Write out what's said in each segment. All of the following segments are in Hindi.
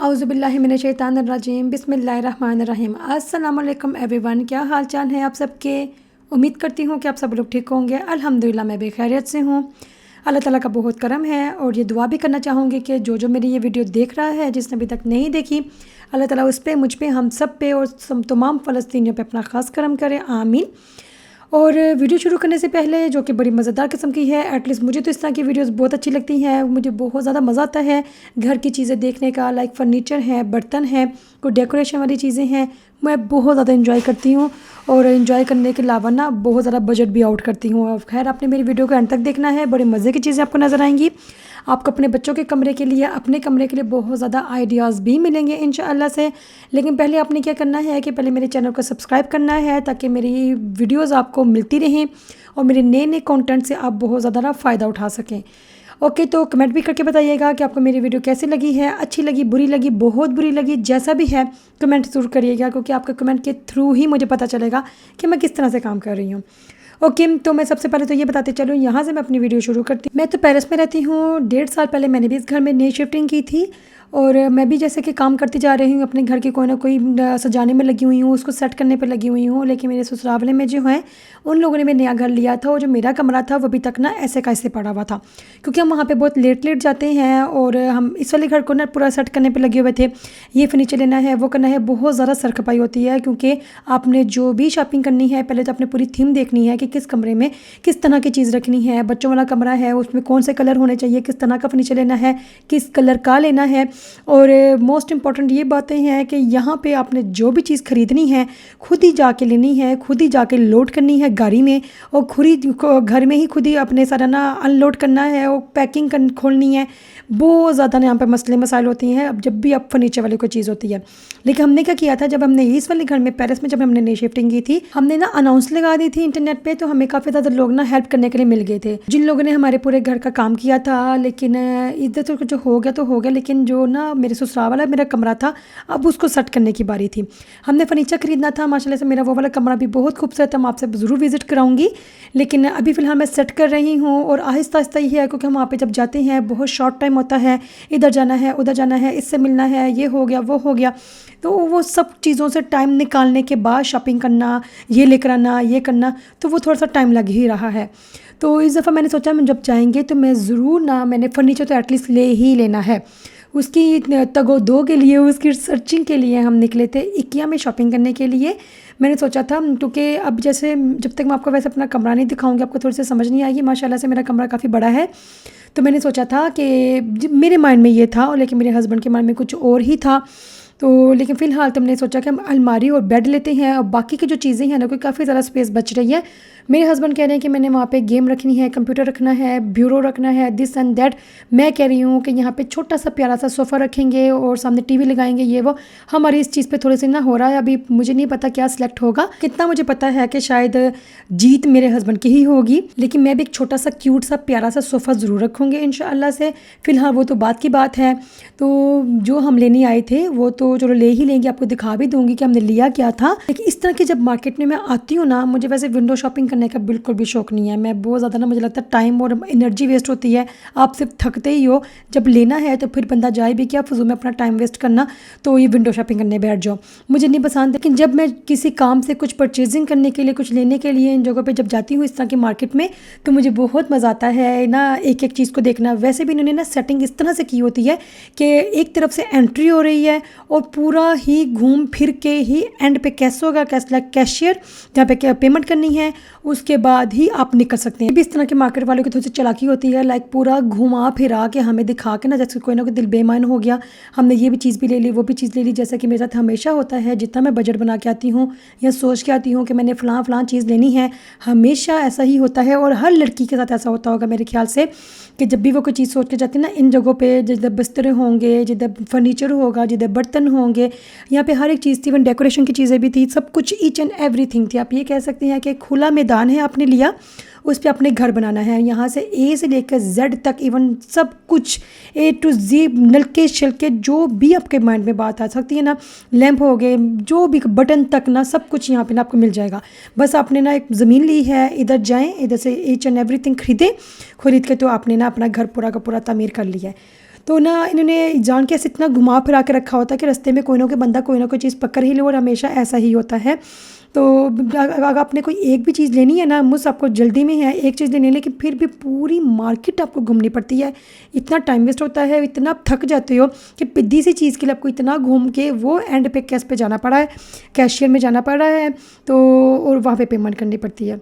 औज़ुबिल्लाहिमिनश्शैतानिर्रजीम बिस्मिल्लाहिर्रहमानिर्रहीम। अस्सलाम वालेकुम एवरीवन, क्या हाल चाल है आप सबके। उम्मीद करती हूँ कि आप सब लोग ठीक होंगे। अल्हम्दुलिल्लाह मैं भी खैरियत से हूँ। अल्लाह ताला का बहुत करम है और ये दुआ भी करना चाहूँगी कि जो मेरी ये वीडियो देख रहा है, जिसने अभी तक नहीं देखी, अल्लाह ताला उस पर, मुझ पर, हम सब पे और तमाम फ़लस्तीनियों पे अपना ख़ास करम करे, आमीन। और वीडियो शुरू करने से पहले, जो कि बड़ी मज़ेदार किस्म की है, एटलीस्ट मुझे तो इस तरह की वीडियोस बहुत अच्छी लगती हैं। मुझे बहुत ज़्यादा मज़ा आता है घर की चीज़ें देखने का, लाइक फ़र्नीचर है, बर्तन है, कोई डेकोरेशन वाली चीज़ें हैं, मैं बहुत ज़्यादा इंजॉय करती हूँ। और इंजॉय करने के अलावा ना बहुत ज़्यादा बजट भी आउट करती हूँ। और खैर, आपने मेरी वीडियो को एंड तक देखना है, बड़े मज़े की चीज़ें आपको नज़र आएंगी। आपको अपने बच्चों के कमरे के लिए, अपने कमरे के लिए बहुत ज़्यादा आइडियाज़ भी मिलेंगे इंशाअल्लाह से। लेकिन पहले आपने क्या करना है कि पहले मेरे चैनल को सब्सक्राइब करना है, ताकि मेरी वीडियोज़ आपको मिलती रहें और मेरे नए नए कंटेंट से आप बहुत ज़्यादा ना फ़ायदा उठा सकें। ओके, तो कमेंट भी करके बताइएगा कि आपको मेरी वीडियो कैसी लगी है, अच्छी लगी, बुरी लगी, बहुत बुरी लगी, जैसा भी है कमेंट ज़रूर करिएगा, क्योंकि आपके कमेंट के थ्रू ही मुझे पता चलेगा कि मैं किस तरह से काम कर रही हूँ। ओके, तो मैं सबसे पहले तो ये बताते चलूँ, यहाँ से मैं अपनी वीडियो शुरू करती हूँ। मैं तो पेरिस में रहती हूँ। 1.5 साल पहले मैंने भी इस घर में नई शिफ्टिंग की थी और मैं भी जैसे कि काम करती जा रही हूँ, अपने घर के कोई ना कोई सजाने में लगी हुई हूँ, उसको सेट करने पे लगी हुई हूँ। लेकिन मेरे ससुराल में जो है, उन लोगों ने भी नया घर लिया था और जो मेरा कमरा था वो अभी तक ना ऐसे का ऐसे पड़ा हुआ था, क्योंकि हम वहाँ पे बहुत लेट जाते हैं। और हम इस वाले घर को ना पूरा सेट करने पे लगे हुए थे, ये फर्नीचर लेना है, वो करना है, बहुत ज़्यादा सरखपाई होती है। क्योंकि आपने जो भी शॉपिंग करनी है, पहले तो आपने पूरी थीम देखनी है कि किस कमरे में किस तरह की चीज़ रखनी है। बच्चों वाला कमरा है, उसमें कौन से कलर होने चाहिए, किस तरह का फर्नीचर लेना है, किस कलर का लेना है। और मोस्ट इम्पॉर्टेंट ये बातें हैं कि यहाँ पे आपने जो भी चीज़ ख़रीदनी है खुद ही जाके लेनी है, खुद ही जाके लोड करनी है गाड़ी में, और खुद ही घर में ही खुद ही अपने सारा ना अनलोड करना है और पैकिंग खोलनी है। बहुत ज़्यादा ना यहाँ पे मसले मसाइल होती हैं अब जब भी आप फर्नीचर वाली कोई चीज़ होती है। लेकिन हमने क्या किया था, जब हमने इस वाले घर में पेरिस में जब हमने नई शिफ्टिंग की थी, हमने ना अनाउंस लगा दी थी इंटरनेट पे, तो हमें काफ़ी ज़्यादा लोग ना हेल्प करने के लिए मिल गए थे, जिन लोगों ने हमारे पूरे घर का काम किया था। लेकिन इधर तो जो हो गया तो हो गया, लेकिन जो ना मेरे ससुराल वाला मेरा कमरा था, अब उसको सेट करने की बारी थी। हमने फर्नीचर खरीदना था, माशाल्लाह से मेरा वो वाला कमरा भी बहुत खूबसूरत है, मैं आपसे ज़रूर विज़िट कराऊंगी। लेकिन अभी फ़िलहाल मैं सेट कर रही हूँ और आहिस्ता आहिस्ता ही है, क्योंकि हम वहाँ पे जब जाते हैं बहुत शॉर्ट टाइम होता है, इधर जाना है, उधर जाना है, इससे मिलना है, ये हो गया, वो हो गया। तो वो सब चीज़ों से टाइम निकालने के बाद शॉपिंग करना, ये लेकर आना, ये करना, तो वो थोड़ा सा टाइम लग ही रहा है। तो इस दफ़ा मैंने सोचा मैं जब जाएंगे तो मैं ज़रूर ना, मैंने फ़र्नीचर तो एटलीस्ट ले ही लेना है। उसकी तगो-दो के लिए, उसकी सर्चिंग के लिए हम निकले थे इकिया में शॉपिंग करने के लिए। मैंने सोचा था, क्योंकि अब जैसे जब तक मैं आपको वैसे अपना कमरा नहीं दिखाऊंगी, आपको थोड़ी सी समझ नहीं आएगी। माशाल्लाह से मेरा कमरा काफ़ी बड़ा है, तो मैंने सोचा था कि मेरे माइंड में ये था, और लेकिन मेरे हस्बैंड के माइंड में कुछ और ही था। तो लेकिन फ़िलहाल तो हमने सोचा कि हम अलमारी और बेड लेते हैं, और बाकी की जो चीज़ें हैं ना, कोई काफ़ी ज़्यादा स्पेस बच रही है। मेरे हस्बैंड कह रहे हैं कि मैंने वहाँ पे गेम रखनी है, कंप्यूटर रखना है, ब्यूरो रखना है, दिस एंड दैट। मैं कह रही हूँ कि यहाँ पे छोटा सा प्यारा सा सोफ़ा रखेंगे और सामने टीवी लगाएंगे, ये वो। हमारी इस चीज़ पे थोड़ी सी ना हो रहा है अभी, मुझे नहीं पता क्या सिलेक्ट होगा। कितना मुझे पता है कि शायद जीत मेरे हस्बैंड की ही होगी, लेकिन मैं भी एक छोटा सा क्यूट सा प्यारा सा सोफ़ा ज़रूर रखूँगी इंशाअल्लाह से। फ़िलहाल वो तो बात की बात है। तो जो हम लेने आए थे वो तो चलो ले ही लेंगे, आपको दिखा भी दूंगी कि हमने लिया क्या था। लेकिन इस तरह की जब मार्केट में मैं आती हूँ ना, मुझे वैसे विंडो शॉपिंग करने का बिल्कुल भी शौक नहीं है। मैं बहुत ज़्यादा ना, मुझे लगता है टाइम और एनर्जी वेस्ट होती है, आप सिर्फ थकते ही हो। जब लेना है तो फिर बंदा जाए भी क्या, फजूल में अपना टाइम वेस्ट करना, तो ये विंडो शॉपिंग करने बैठ जाओ, मुझे नहीं पसंद। लेकिन जब मैं किसी काम से कुछ परचेजिंग करने के लिए, कुछ लेने के लिए इन जगहों पर जब जाती हूँ इस तरह की मार्केट में, तो मुझे बहुत मज़ा आता है ना एक एक चीज़ को देखना। वैसे भी इन्होंने ना सेटिंग इस तरह से की होती है कि एक तरफ से एंट्री हो रही है और पूरा ही घूम फिर के ही एंड पे कैश होगा, कैशियर जहाँ पे पेमेंट करनी है, उसके बाद ही आप निकल सकते हैं। भी इस तरह के मार्केट वालों की थोड़ी सी चालाकी होती है, लाइक पूरा घुमा फिरा के हमें दिखा के ना, जैसे कोई ना कोई दिल बेईमान हो गया, हमने ये भी चीज़ भी ले ली, वो भी चीज़ ले ली। जैसा कि मेरे साथ हमेशा होता है, जितना मैं बजट बना के आती हूँ या सोच के आती हूँ कि मैंने फ़लाँ चीज़ लेनी है, हमेशा ऐसा ही होता है। और हर लड़की के साथ ऐसा होता होगा मेरे ख्याल से, कि जब भी वो कोई चीज़ सोच के जाती है ना, इन जगहों पे जिधर बिस्तर होंगे, जिधर फर्नीचर होगा, जिधर बर्तन होंगे, यहाँ पे हर एक चीज़ थी। इवन डेकोरेशन की चीज़ें भी थी, सब कुछ ईच एंड एवरीथिंग थी। आप ये कह सकते हैं कि खुला मैदान है आपने लिया, उस पर अपने घर बनाना है। यहाँ से ए से लेकर जेड तक, इवन सब कुछ ए टू जी, नलके छिलके जो भी आपके माइंड में बात आ सकती है ना, लैंप हो गए, जो भी बटन तक ना, सब कुछ यहाँ पे ना आपको मिल जाएगा। बस आपने ना एक ज़मीन ली है, इधर जाएं, इधर से ईच एंड एवरीथिंग खरीदें, खरीद के तो आपने ना अपना घर पूरा का पूरा तामीर कर लिया है। तो ना इन्होंने जान के ऐसे इतना घुमा फिरा के रखा होता है कि रास्ते में कोई ना कोई बंदा कोई ना कोई चीज़ पकड़ ही ले, और हमेशा ऐसा ही होता है। तो अगर आपने कोई एक भी चीज़ लेनी है ना, मुझसे आपको जल्दी में है एक चीज़ लेनी है, लेकिन फिर भी पूरी मार्केट आपको घूमनी पड़ती है, इतना टाइम वेस्ट होता है, इतना आप थक जाते हो कि पिद्दी सी चीज़ के लिए आपको इतना घूम के वो एंड पे कैश पे जाना पड़ा है, कैशियर में जाना पड़ रहा है, तो और वहाँ पे पेमेंट करनी पड़ती है।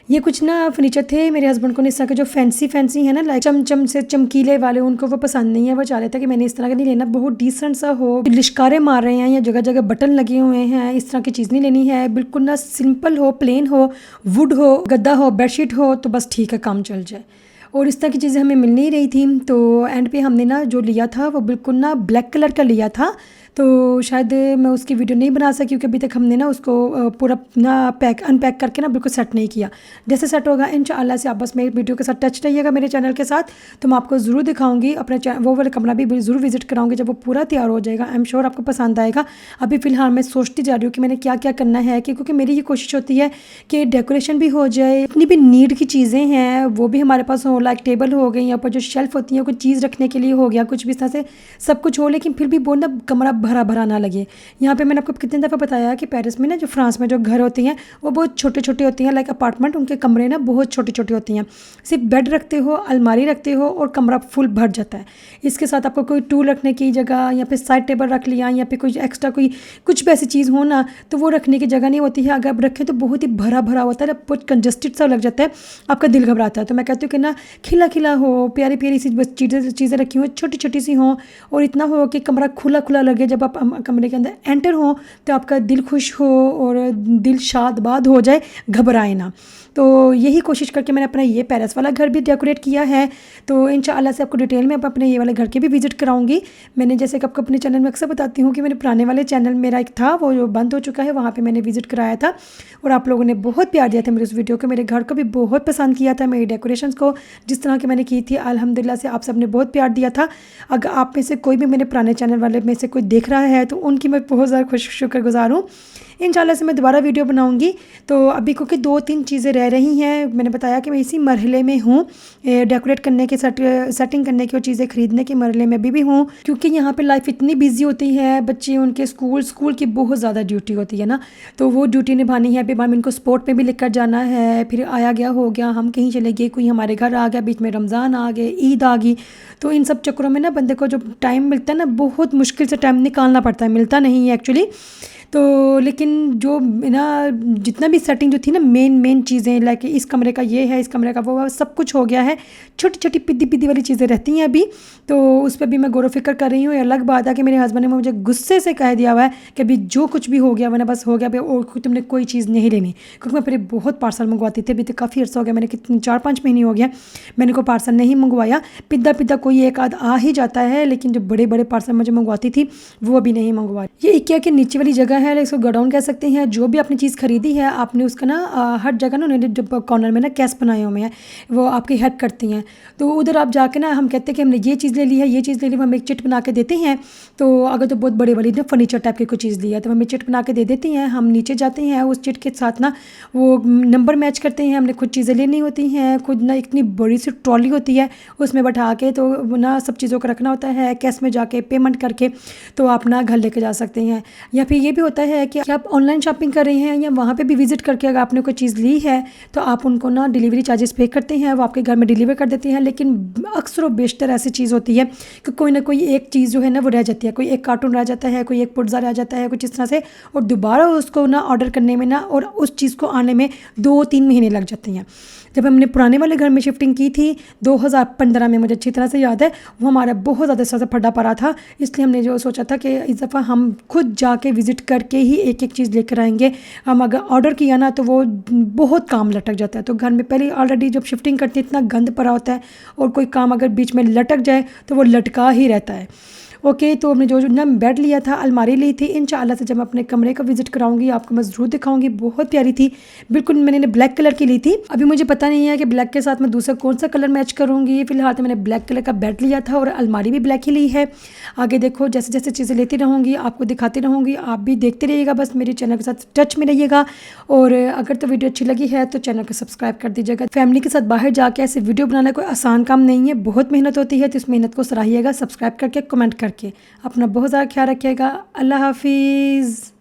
ये कुछ ना फर्नीचर थे मेरे हस्बैंड को, इस तरह के जो फैंसी है ना, लाइक चमचम से चमकीले वाले, उनको वो पसंद नहीं है। वो चाह रहे थे कि मैंने इस तरह का नहीं लेना, बहुत डिसेंट सा हो, लिशकारे मार रहे हैं या जगह जगह बटन लगे हुए हैं, इस तरह की चीज़ नहीं लेनी है, बिल्कुल ना सिंपल हो, प्लेन हो, वुड हो, गद्दा हो, बेडशीट हो, तो बस ठीक है, काम चल जाए। और इस तरह की चीज़ें हमें मिल नहीं रही थी, तो एंड पे हमने ना जो लिया था वो बिल्कुल ना ब्लैक कलर का लिया था। तो शायद मैं उसकी वीडियो नहीं बना सकी क्योंकि अभी तक हमने ना उसको पूरा ना अनपैक करके ना बिल्कुल सेट नहीं किया। जैसे सेट होगा इंशाअल्लाह से आप बस मेरी वीडियो के साथ टच रहिएगा मेरे चैनल के साथ, तो मैं आपको ज़रूर दिखाऊंगी अपने वो वाला कमरा भी ज़रूर विजिट कराऊंगी जब वो पूरा तैयार हो जाएगा। आई एम श्योर आपको पसंद आएगा। अभी फ़िलहाल मैं सोचती जा रही हूँ कि मैंने क्या क्या करना है, क्योंकि मेरी ये कोशिश होती है कि डेकोरेशन भी हो जाए, इतनी भी नीड की चीज़ें हैं वो भी हमारे पास हो, लाइक टेबल हो गई, यहाँ पर जो शेल्फ़ होती हैं कुछ चीज़ रखने के लिए हो गया, कुछ भी इस तरह से सब कुछ हो, लेकिन फिर भी वो ना कमरा भरा भरा ना लगे। यहाँ पे मैंने आपको कितनी दफ़ा बताया कि पेरिस में ना जो फ्रांस में जो घर होती हैं वो बहुत छोटे छोटे होती हैं, लाइक अपार्टमेंट, उनके कमरे ना बहुत छोटे छोटे होती हैं, सिर्फ बेड रखते हो, अलमारी रखते हो और कमरा फुल भर जाता है। इसके साथ आपको कोई टूल रखने की जगह या फिर साइड टेबल रख लिया या फिर कोई एक्स्ट्रा कोई कुछ भी ऐसी चीज़ हो ना, तो वो रखने की जगह नहीं होती है। अगर आप रखें तो बहुत ही भरा भरा होता है, बहुत कंजस्टेड सा लग जाता है, आपका दिल घबराता है। तो मैं कहती हूँ कि ना खिला खिला हो, प्यारी प्यारी सी बस चीज़ें रखी हो, छोटी छोटी सी हों, और इतना हो कि कमरा खुला खुला लगे, जब आप कमरे के अंदर एंटर हो तो आपका दिल खुश हो और दिल शाद बाद हो जाए, घबराए ना। तो यही कोशिश करके मैंने अपना ये पेरिस वाला घर भी डेकोरेट किया है। तो इंशाअल्लाह से आपको डिटेल में अपने ये वाले घर के भी विजिट कराऊंगी। मैंने जैसे कि आपको अपने चैनल में अक्सर बताती हूँ कि मेरे पुराने वाले चैनल मेरा एक था वो जो बंद हो चुका है, वहाँ पे मैंने विजिट कराया था और आप लोगों ने बहुत प्यार दिया था मेरे उस वीडियो को, मेरे घर को भी बहुत पसंद किया था, मेरी डेकोरेशंस को जिस तरह की मैंने की थी, अल्हम्दुलिल्लाह से आप सब ने बहुत प्यार दिया था। अगर आप में से कोई भी मेरे पुराने चैनल वाले में से कोई देख रहा है तो उनकी मैं बहुत ज़्यादा शुक्रगुजार हूँ। इंशाल्लाह से मैं दोबारा वीडियो बनाऊंगी। तो अभी क्योंकि 2-3 चीज़ें रह रही हैं, मैंने बताया कि मैं इसी मरहले में हूँ, डेकोरेट करने के सेटिंग करने की और चीज़ें ख़रीदने के मरहले में भी हूँ, क्योंकि यहाँ पे लाइफ इतनी बिजी होती है, बच्चे उनके स्कूल की बहुत ज़्यादा ड्यूटी होती है ना, तो वो ड्यूटी निभानी है। फिर इनको स्पोर्ट में भी लेकर जाना है, फिर आया गया हो गया, हम कहीं चले गए, कोई हमारे घर आ गया, बीच में रमज़ान आ गए, ईद आ गई, तो इन सब चक्करों में ना बंदे को जो टाइम मिलता है ना, बहुत मुश्किल से टाइम निकालना पड़ता है, मिलता नहीं है एक्चुअली। तो लेकिन जो ना जितना भी सेटिंग जो थी ना, मेन चीज़ें लाइक इस कमरे का ये है, इस कमरे का वो, सब कुछ हो गया है। छोटी छोटी पिद्दी वाली चीज़ें रहती हैं अभी, तो उस पर भी मैं गौर फिक्र कर रही हूँ। अलग बात है कि मेरे हस्बैंड ने मुझे गुस्से से कह दिया हुआ है कि अभी जो कुछ भी हो गया मैंने बस हो गया भाई, और तुमने कोई चीज़ नहीं लेनी, क्योंकि मैं पहले बहुत पार्सल मंगवाती थी, अभी तो काफ़ी अर्सा हो गया, मैंने कितने 4-5 महीने हो गया मैंने कोई पार्सल नहीं मंगवाया। पिद्दा कोई एक आध आ ही जाता है, लेकिन जो बड़े बड़े पार्सल मुझे मंगवाती थी वो अभी नहीं मंगवा। ये इक्या के नीचे वाली जगह है, इसको गोडाउन कह सकते हैं। जो भी आपने चीज़ खरीदी है आपने उसका ना हर जगह ना उन्होंने जब कॉर्नर में ना कैश बनाए हुए हैं, वो आपकी हेल्प करती हैं। तो उधर आप जाके ना, हम कहते हैं कि हमने ये चीज़ ले ली है, ये चीज़ ले ली, वो हमें एक चिट बना के देते हैं। तो अगर तो बहुत बड़ी बड़ी ना फर्नीचर टाइप की कोई चीज़ ली है तो हमें चिट बना के दे देती हैं। हम नीचे जाते हैं, उस चिट के साथ ना वो नंबर मैच करते हैं, हमने खुद चीज़ें लेनी होती हैं, खुद ना इतनी बड़ी सी ट्रॉली होती है उसमें बैठा के, तो ना सब चीज़ों को रखना होता है, कैश में जाके पेमेंट करके तो आप ना घर लेके जा सकते हैं। या फिर ये भी होता है कि आप ऑनलाइन शॉपिंग कर रहे हैं या वहाँ पे भी विजिट करके अगर आपने कोई चीज़ ली है तो आप उनको ना डिलीवरी चार्जेस पे करते हैं, वो आपके घर में डिलीवर कर देते हैं। लेकिन अक्सर बेशतर ऐसी चीज़ होती है कि कोई ना कोई एक चीज़ जो है ना वो रह जाती है, कोई एक कार्टून रह जाता है, कोई एक पुर्जा रह जाता है, कुछ इस तरह से, और दोबारा उसको ना ऑर्डर करने में ना और उस चीज़ को आने में 2-3 महीने लग जाते हैं। जब हमने पुराने वाले घर में शिफ्टिंग की थी 2015 में, मुझे अच्छी तरह से याद है, वो हमारा बहुत ज़्यादा से फटा पड़ा था, इसलिए हमने जो सोचा था कि इस दफ़ा हम खुद जाके विज़िट करके ही एक एक चीज़ लेकर आएंगे। हम अगर ऑर्डर किया ना तो वो बहुत काम लटक जाता है। तो घर में पहले ऑलरेडी जब शिफ्टिंग करते इतना गंद पड़ा होता है, और कोई काम अगर बीच में लटक जाए तो वो लटका ही रहता है। ओके, तो हमने जो ना बेड लिया था, अलमारी ली थी, इंशाल्लाह से जब मैं अपने कमरे का विजिट कराऊंगी आपको मैं ज़रूर दिखाऊंगी। बहुत प्यारी थी, बिल्कुल मैंने ब्लैक कलर की ली थी। अभी मुझे पता नहीं है कि ब्लैक के साथ मैं दूसरा कौन सा कलर मैच करूँगी। फिलहाल तो मैंने ब्लैक कलर का बेड लिया था और अलमारी भी ब्लैक ही ली है। आगे देखो जैसे जैसे चीज़ें लेती रहूँगी आपको दिखाती रहूँगी, आप भी देखते रहिएगा, बस मेरे चैनल के साथ टच में रहिएगा। और अगर तो वीडियो अच्छी लगी है तो चैनल को सब्सक्राइब कर दीजिएगा। फैमिली के साथ बाहर जाके ऐसे वीडियो बनाना कोई आसान काम नहीं है, बहुत मेहनत होती है, तो इस मेहनत को सराहिएगा सब्सक्राइब करके, कमेंट करके। अपना बहुत ज़्यादा ख्याल रखिएगा। अल्लाह हाफिज़।